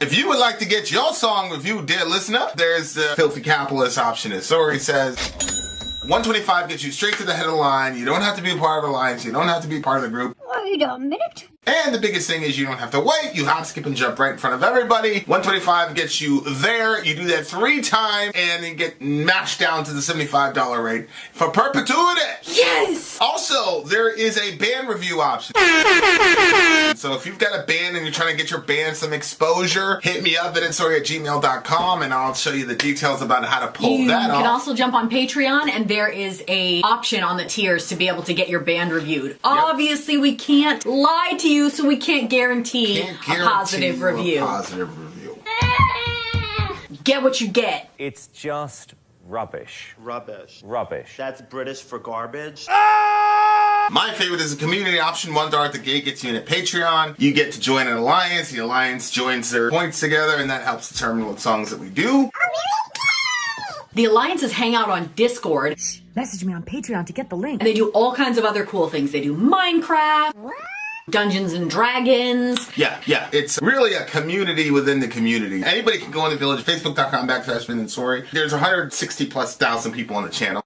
If you would like to get your song reviewed, dear listener, there's the Filthy Capitalist option. As Sori says, $125 gets you straight to the head of the line. You don't have to be a part of the alliance. You don't have to be part of the group. Wait a minute. And the biggest thing is you don't have to wait. You hop, skip, and jump right in front of everybody. $125 gets you there. You do that 3 times, and you get mashed down to the $75 rate for perpetuity. Yes! Also, there is a band review option. So if you've got a band and you're trying to get your band some exposure, hit me up at vinsori@gmail.com, and I'll show you the details about how to pull that off. You can also jump on Patreon, and there is a option on the tiers to be able to get your band reviewed. Yep. Obviously, we can't lie to you, so we can't guarantee a positive review. Get what you get. It's just rubbish. Rubbish. Rubbish. That's British for garbage. My favorite is the community option. $1 at the gate gets you in a Patreon. You get to join an alliance. The alliance joins their points together, and that helps determine what songs that we do. The alliances hang out on Discord. Message me on Patreon to get the link. And they do all kinds of other cool things. They do Minecraft. Dungeons and Dragons. Yeah. It's really a community within the community. Anybody can go in the village, facebook.com/Vin and Sori. There's 160,000+ people on the channel.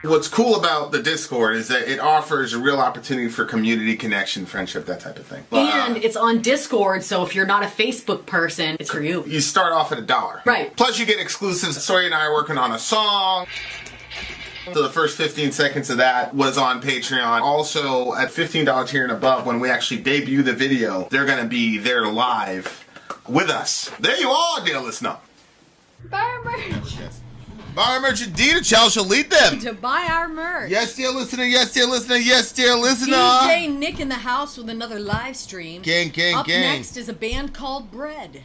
What's cool about the Discord is that it offers a real opportunity for community connection, friendship, that type of thing. And it's on Discord, so if you're not a Facebook person, it's for you. You start off at $1. Right. Plus you get exclusives. Sori and I are working on a song. So the first 15 seconds of that was on Patreon. Also, at $15 tier and above, when we actually debut the video, they're going to be there live with us. There you are, dear listener. Buy our merch. Yes. Buy our merch indeed, and Chell shall lead them. To buy our merch. Yes, dear listener. Yes, dear listener. Yes, dear listener. DJ Nick in the house with another live stream. Gang. Up next is a band called Bread.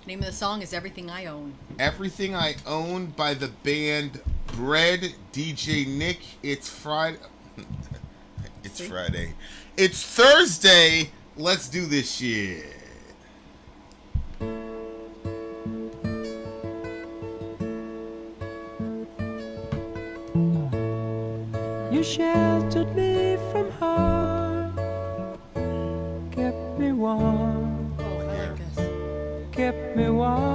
Name of the song is Everything I Own. Everything I Own by the band Bread, DJ Nick. It's Friday. It's Friday. It's Thursday. Let's do this shit. You sheltered me from harm, kept me warm, kept me warm.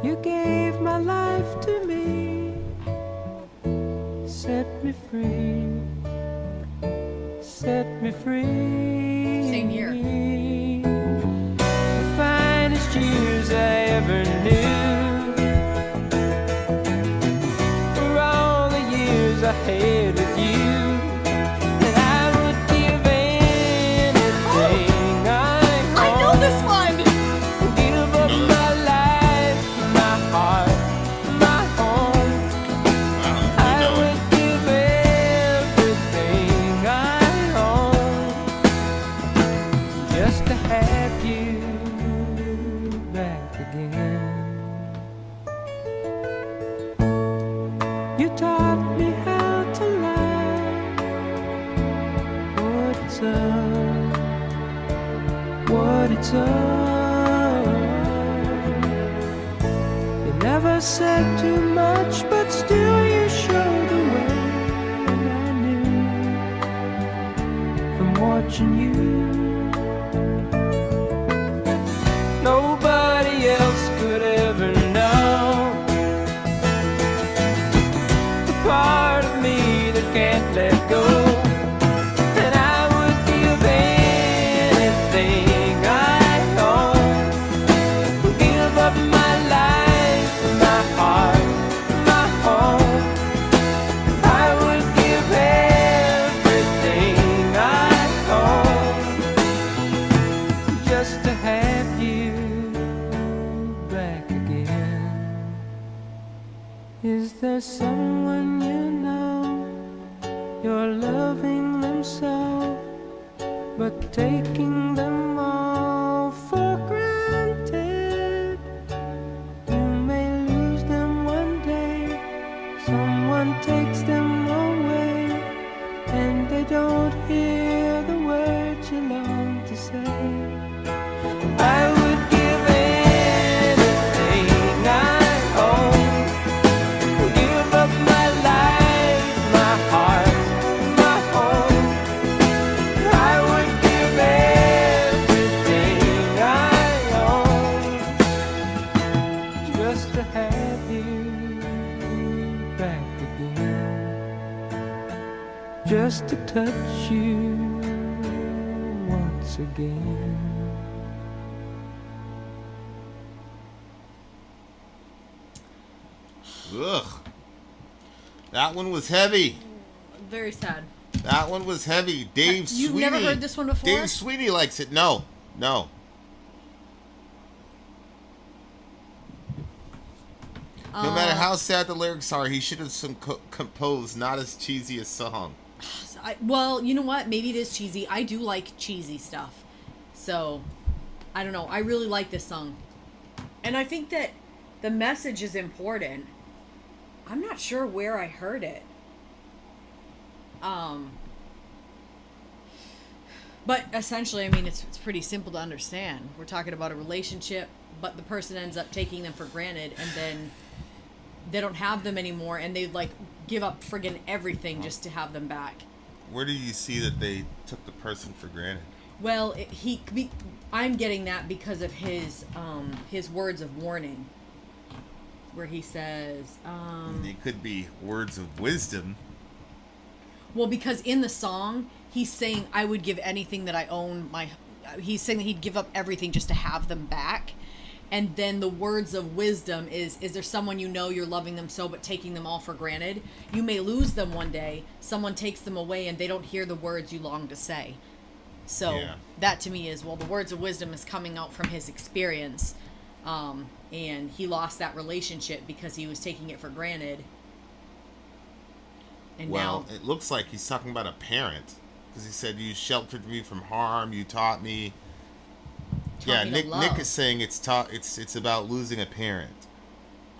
You gave my life to me, set me free, set me free. Same year. The finest years I ever knew. I had with you, and I would give anything I know this one. Give up my life, my heart, my home. I would give everything I own just to have you back again. You taught me what it's all. You never said too much, but still you showed the way. And I knew from watching you, nobody else could ever know the part of me that can't let go. Is there someone you know, you're loving them so, but taking them all for granted? You may lose them one day, someone takes them away, and they don't hear the words you long to say. I would give anything I own. Give up my life, my heart, my home. I would give touch you once again. Ugh. That one was heavy. Very sad. That one was heavy. Dave You've Sweeney. never heard this one before? Dave Sweeney likes it. No. No. No matter how sad the lyrics are, he should have composed not as cheesy a song. Well, you know what? Maybe it is cheesy. I do like cheesy stuff. So, I don't know. I really like this song. And I think that the message is important. I'm not sure where I heard it. But essentially, I mean, it's pretty simple to understand. We're talking about a relationship, but the person ends up taking them for granted, and then they don't have them anymore, and they like give up friggin' everything just to have them back. Where do you see that they took the person for granted? Well, I'm getting that because of his words of warning, where he says, They could be words of wisdom. well, because in the song he's saying, I would give anything that I own. He's saying that he'd give up everything just to have them back. And then the words of wisdom is there someone you know you're loving them so but taking them all for granted? You may lose them one day. Someone takes them away and they don't hear the words you long to say. So that to me is, well, the words of wisdom is coming out from his experience. And he lost that relationship because he was taking it for granted. And well, now it looks like he's talking about a parent. Because he said, you sheltered me from harm, you taught me. Yeah, Nick is saying it's about losing a parent.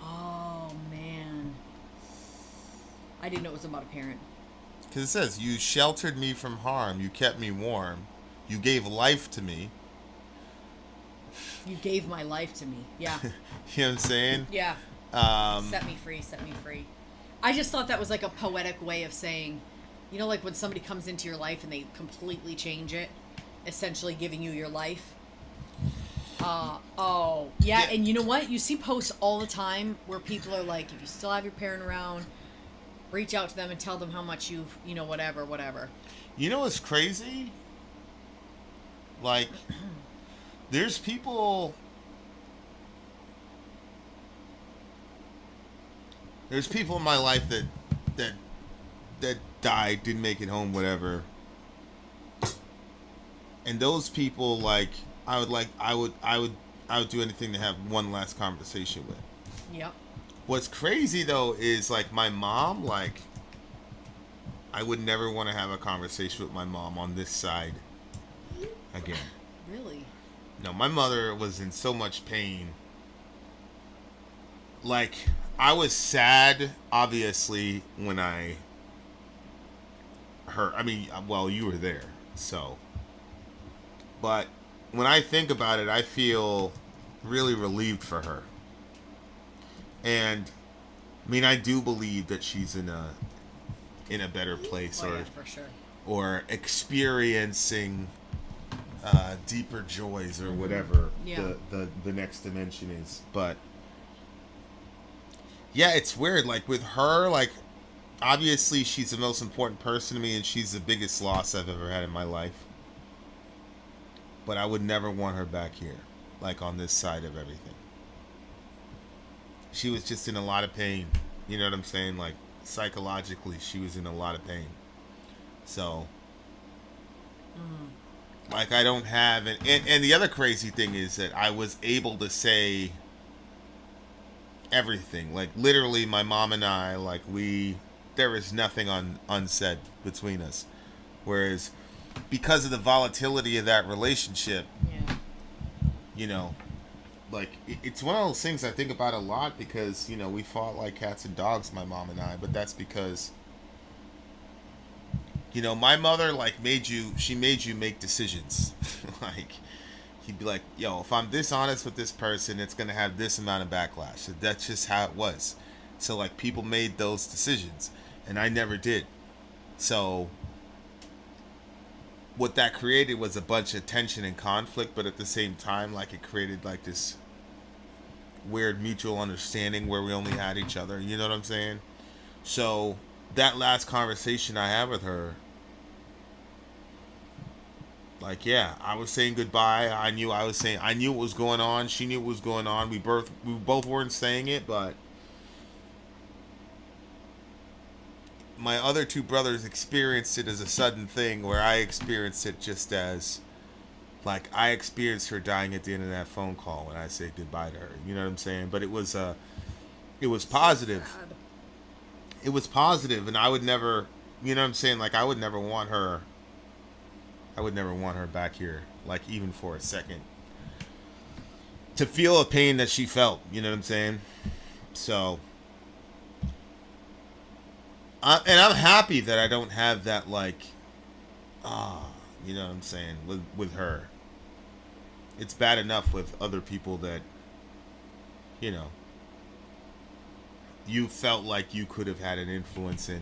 Oh, man. I didn't know it was about a parent. Because it says, you sheltered me from harm, you kept me warm, you gave life to me. You gave my life to me. Yeah. You know what I'm saying? Yeah. Set me free, set me free. I just thought that was like a poetic way of saying, you know, like when somebody comes into your life and they completely change it, essentially giving you your life. Yeah, and you know what? You see posts all the time where people are like, if you still have your parent around, reach out to them and tell them how much you've, you know, whatever. You know what's crazy? Like, there's people in my life that died, didn't make it home, whatever. And those people, like, I would do anything to have one last conversation with. Yep. What's crazy though is like my mom, like I would never want to have a conversation with my mom on this side again. Really? No, my mother was in so much pain. Like, I was sad, obviously, when I heard, I mean, well, you were there, so. But when I think about it, I feel really relieved for her. And, I mean, I do believe that she's in a better place, yeah, for sure. Or experiencing deeper joys or whatever the next dimension is. But yeah, it's weird. Like with her, like obviously she's the most important person to me, and she's the biggest loss I've ever had in my life. But I would never want her back here, like on this side of everything. She was just in a lot of pain. You know what I'm saying? Like psychologically, she was in a lot of pain. So, like I don't have, and the other crazy thing is that I was able to say everything. Like literally, my mom and I, like there is nothing unsaid between us. Whereas, because of the volatility of that relationship, you know, like it's one of those things I think about a lot because, you know, we fought like cats and dogs, my mom and I, but that's because, you know, my mother like made you make decisions. Like he'd be like, yo, if I'm dishonest with this person, it's going to have this amount of backlash. So that's just how it was. So like people made those decisions and I never did. So what that created was a bunch of tension and conflict, but at the same time, like it created like this weird mutual understanding where we only had each other. You know what I'm saying? So that last conversation I had with her, Like, yeah, I was saying goodbye. I knew what was going on. She knew what was going on. We both weren't saying it, but my other two brothers experienced it as a sudden thing, where I experienced it just as, like, I experienced her dying at the end of that phone call when I said goodbye to her. You know what I'm saying? But it was positive. So sad. It was positive, and I would never, you know what I'm saying? Like, I would never want her back here, like, even for a second, to feel a pain that she felt. You know what I'm saying? So, and I'm happy that I don't have that, like, you know what I'm saying, with her. It's bad enough with other people that, you know, you felt like you could have had an influence in,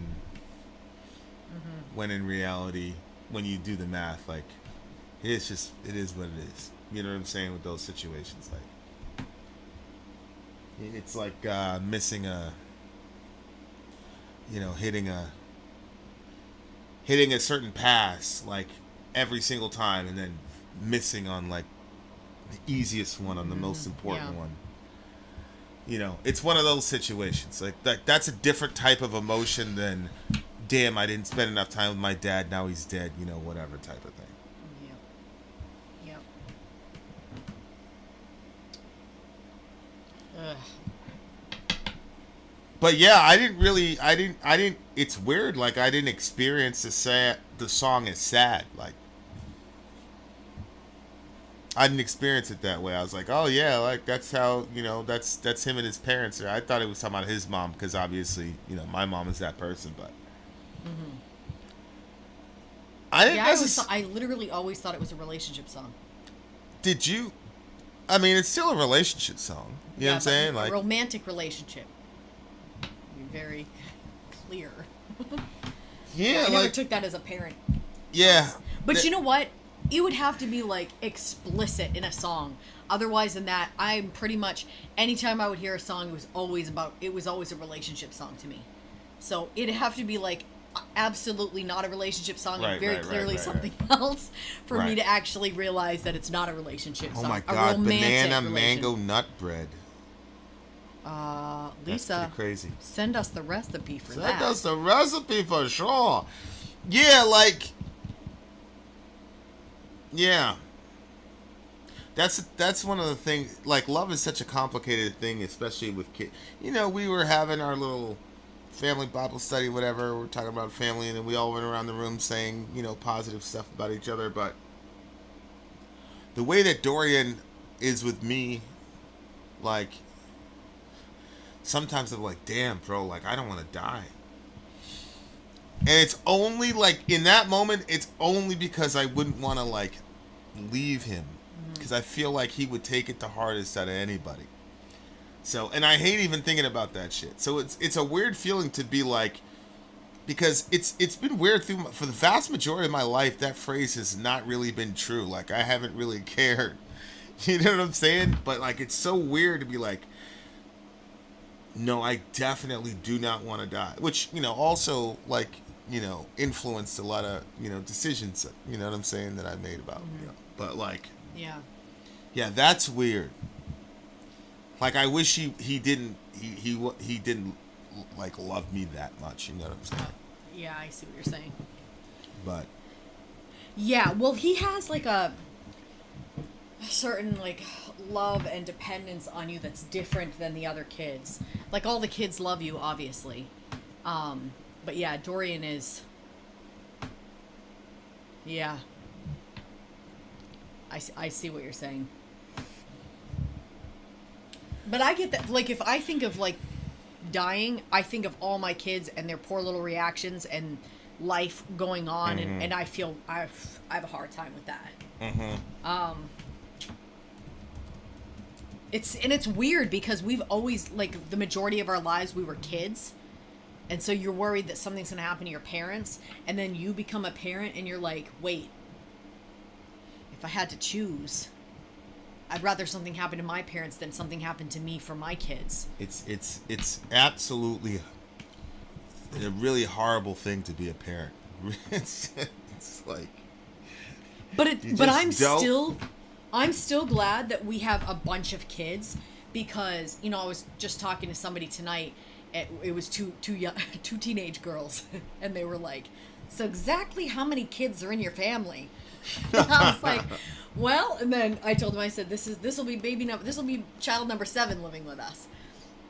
when in reality, when you do the math, like, it is what it is. You know what I'm saying, with those situations. Like, it's like missing a, you know, hitting a certain pass, like, every single time, and then missing on, like, the easiest one, on the most important one. You know, it's one of those situations. Like that's a different type of emotion than, damn, I didn't spend enough time with my dad, now he's dead, you know, whatever type of thing. Yep. Ugh. But yeah, I didn't, it's weird, like, I didn't experience the song as sad. Like, I didn't experience it that way. I was like, oh yeah, like, that's how, you know, that's him and his parents. I thought it was talking about his mom, because obviously, you know, my mom is that person, but I literally always thought it was a relationship song. Did you? I mean, it's still a relationship song. You know what I'm saying? A Like, romantic relationship. Be very clear. yeah, I never like, took that as a parent. yeah. But you know what? It would have to be, like, explicit in a song. Otherwise than that, I'm pretty much, anytime I would hear a song, it was always a relationship song to me. So it'd have to be, like, absolutely not a relationship song, and very clearly something else for me to actually realize that it's not a relationship song. Oh my God, banana mango nut bread. Lisa, That's pretty crazy. Send us the recipe for that. Send us the recipe for sure. Yeah, like, yeah. That's one of the things. Like, love is such a complicated thing, especially with kids. You know, we were having our little family Bible study, whatever. We're talking about family, and then we all went around the room saying, you know, positive stuff about each other. But the way that Dorian is with me, like, sometimes I'm like, damn, bro, like, I don't want to die. And it's only, like, in that moment, it's only because I wouldn't want to, like, leave him. Because I feel like he would take it the hardest out of anybody. So, and I hate even thinking about that shit. So it's a weird feeling to be like, because it's been weird for the vast majority of my life, that phrase has not really been true. Like, I haven't really cared. You know what I'm saying? But, like, it's so weird to be like, no, I definitely do not want to die. Which, you know, also, like, you know, influenced a lot of, you know, decisions, you know what I'm saying, that I made about, you know. But, like, yeah, that's weird. Like, I wish he didn't like love me that much, you know what I'm saying? Yeah, I see what you're saying. But yeah, well, he has, like, a certain, like, love and dependence on you that's different than the other kids. Like, all the kids love you, obviously. But yeah, Dorian is, yeah. I see what you're saying. But I get that. Like, if I think of, like, dying, I think of all my kids and their poor little reactions and life going on, and I feel I have a hard time with that. It's weird because we've always, like, the majority of our lives we were kids, and so you're worried that something's gonna happen to your parents, and then you become a parent and you're like, wait, if I had to choose, I'd rather something happen to my parents than something happen to me for my kids. It's absolutely a really horrible thing to be a parent. It's like, But I'm still glad that we have a bunch of kids, because I was just talking to somebody tonight. It was two teenage girls, and they were like, "So exactly how many kids are in your family?" And I was like, "Well," and then I told them, I said, "This will be child number 7 living with us,"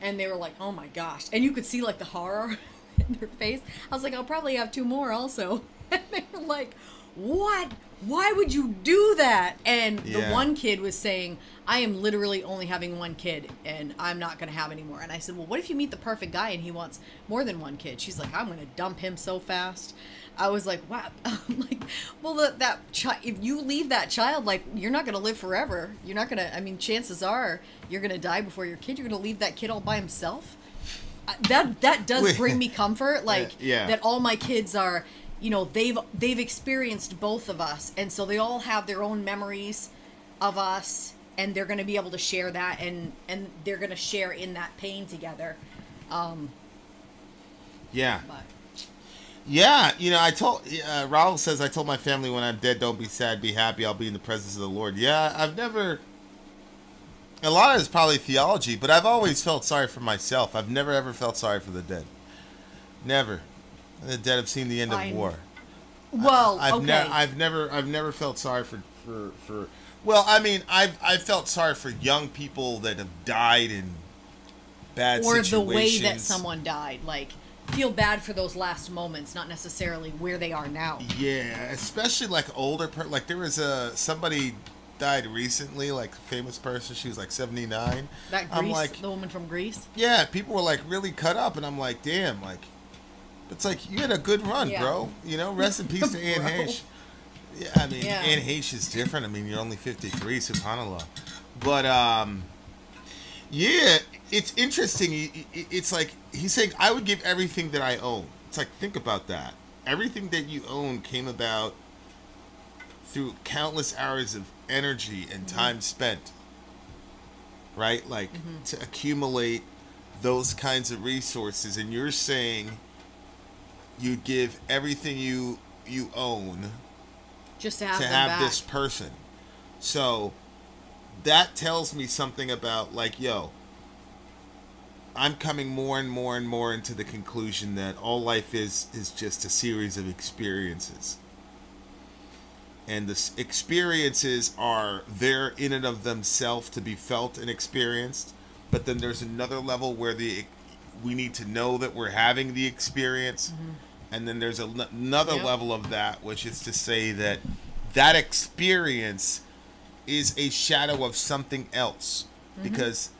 and they were like, "Oh my gosh!" And you could see like the horror in their face. I was like, "I'll probably have 2 more also," and they were like, "What? Why would you do that?" And the one kid was saying, "I am literally only having 1 kid, and I'm not going to have any more." And I said, "Well, what if you meet the perfect guy and he wants more than 1 kid?" She's like, "I'm going to dump him so fast." I was like, "Wow." I'm like, well, if you leave that child, like, you're not going to live forever. You're not going to, I mean, chances are you're going to die before your kid. You're going to leave that kid all by himself. That does bring me comfort. Like, that all my kids are, they've experienced both of us. And so they all have their own memories of us, and they're going to be able to share that, and they're going to share in that pain together. Yeah. But. Yeah, Raul says, "I told my family when I'm dead, don't be sad, be happy, I'll be in the presence of the Lord." Yeah, a lot of it's probably theology, but I've always felt sorry for myself. I've never ever felt sorry for the dead. Never. The dead have seen the end of war. Well, I've okay. never felt sorry for well, I mean, I've felt sorry for young people that have died in bad situations. Or the way that someone died, like, feel bad for those last moments, not necessarily where they are now. Yeah, especially like older, like there was somebody died recently, like a famous person. She was like 79. That Greece, the woman from Greece. Yeah, people were like really cut up, and I'm like, damn, like, it's like you had a good run, bro. Rest in peace to Anne Heche. Yeah, I mean, Anne Heche is different. I mean, you're only 53, subhanAllah. But yeah, it's interesting. It's like he's saying, "I would give everything that I own." It's like, think about that. Everything that you own came about through countless hours of energy and time spent, right? Like, to accumulate those kinds of resources. And you're saying you'd give everything you own just to have this person. So that tells me something about, like, I'm coming more and more and more into the conclusion that all life is just a series of experiences. And the experiences are there in and of themselves to be felt and experienced. But then there's another level where we need to know that we're having the experience. And then there's another level of that, which is to say that experience is a shadow of something else. Because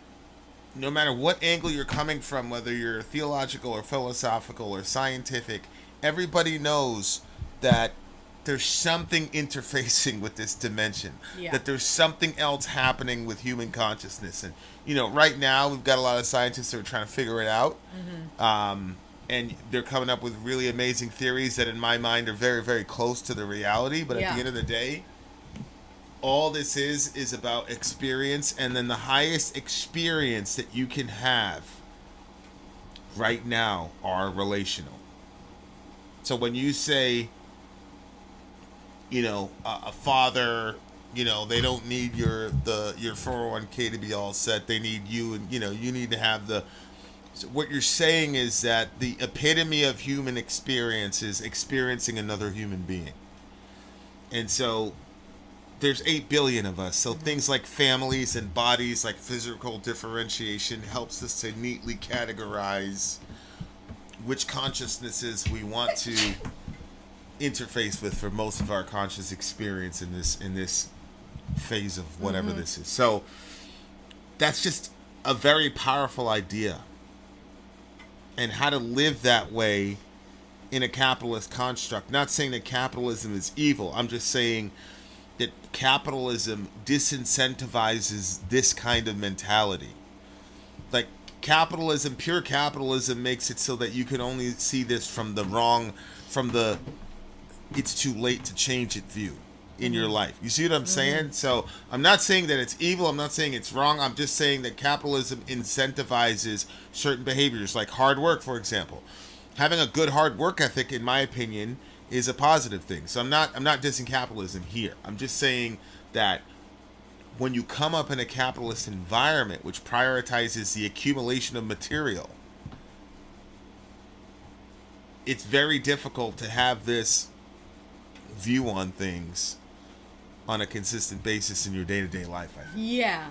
no matter what angle you're coming from, whether you're theological or philosophical or scientific, everybody knows that there's something interfacing with this dimension. That there's something else happening with human consciousness. And, right now we've got a lot of scientists that are trying to figure it out. And they're coming up with really amazing theories that in my mind are very, very close to the reality. But at the end of the day, all this is about experience, and then the highest experience that you can have right now are relational. So when you say, a father, they don't need your 401k to be all set. They need you, and you need to have the. So what you're saying is that the epitome of human experience is experiencing another human being, and so. There's 8 billion of us, so things like families and bodies, like physical differentiation, helps us to neatly categorize which consciousnesses we want to interface with for most of our conscious experience in this phase of whatever this is. So that's just a very powerful idea, and how to live that way in a capitalist construct. Not saying that capitalism is evil. I'm just saying that capitalism disincentivizes this kind of mentality. Like, capitalism, pure capitalism, makes it so that you can only see this from the it's too late to change it view in your life. You see what I'm saying? So I'm not saying that it's evil. I'm not saying it's wrong. I'm just saying that capitalism incentivizes certain behaviors, like hard work, for example. Having a good hard work ethic, in my opinion, is a positive thing. So I'm not dissing capitalism here. I'm just saying that when you come up in a capitalist environment which prioritizes the accumulation of material, it's very difficult to have this view on things on a consistent basis in your day-to-day life, I think. Yeah.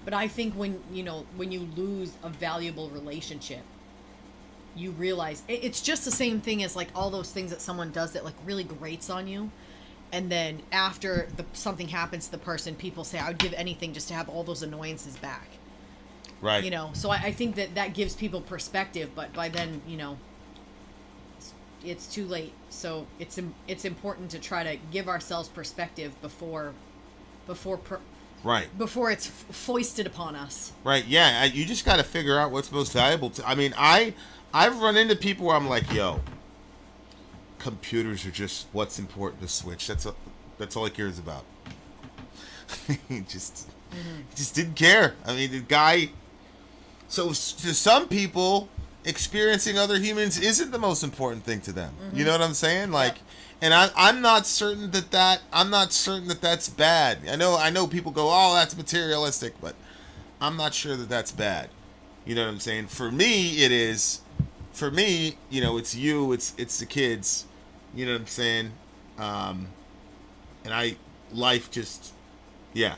But I think when you lose a valuable relationship, you realize it's just the same thing as like all those things that someone does that like really grates on you. And then after something happens to the person, people say, I would give anything just to have all those annoyances back. Right. You know, so I think that gives people perspective, but by then, it's too late. So it's important to try to give ourselves perspective before it's foisted upon us. Right. Yeah. You just got to figure out what's most valuable to. I mean, I've run into people where I'm like, yo, computers are just what's important to Switch. That's all he cares about. he just didn't care. I mean, the guy. So to some people, experiencing other humans isn't the most important thing to them. You know what I'm saying? Like, and I'm not certain that that's bad. I know people go, oh, that's materialistic, but I'm not sure that that's bad. You know what I'm saying? For me, it is. For me, it's you, it's the kids. You know what I'm saying? And life just, yeah.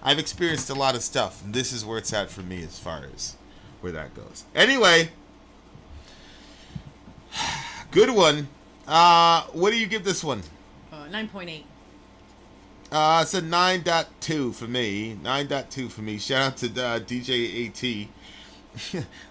I've experienced a lot of stuff, and this is where it's at for me as far as where that goes. Anyway, good one. What do you give this one? 9.8. It's a 9.2 for me. 9.2 for me. Shout out to DJ AT.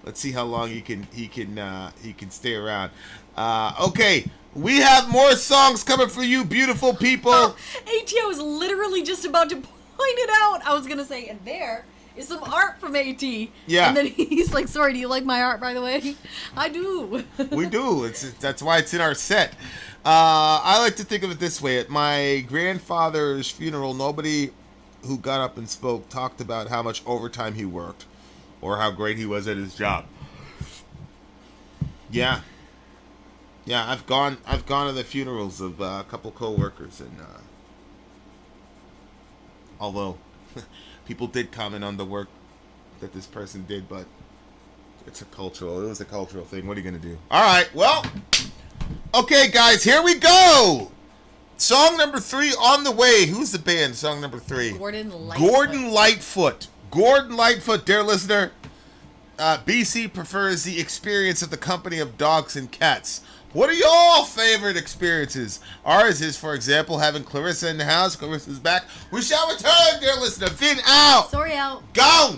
Let's see how long he can stay around. Okay, we have more songs coming for you, beautiful people. AT, I was literally just about to point it out. I was gonna say, and there is some art from AT. Yeah. And then he's like, sorry, do you like my art, by the way? I do. We do. That's why it's in our set. I like to think of it this way. At my grandfather's funeral, nobody who got up and spoke talked about how much overtime he worked or how great he was at his job. Yeah. Yeah, I've gone to the funerals of a couple co-workers, and although people did comment on the work that this person did, but it was a cultural thing. What are you going to do? All right, well, okay, guys, here we go. Song number 3 on the way. Who's the band? Song number 3. Gordon Lightfoot. Gordon Lightfoot, dear listener. BC prefers the experience of the company of dogs and cats. What are your favorite experiences? Ours is, for example, having Clarissa in the house. Clarissa's back. We shall return, dear listener. Vin out. Sorry out. Go.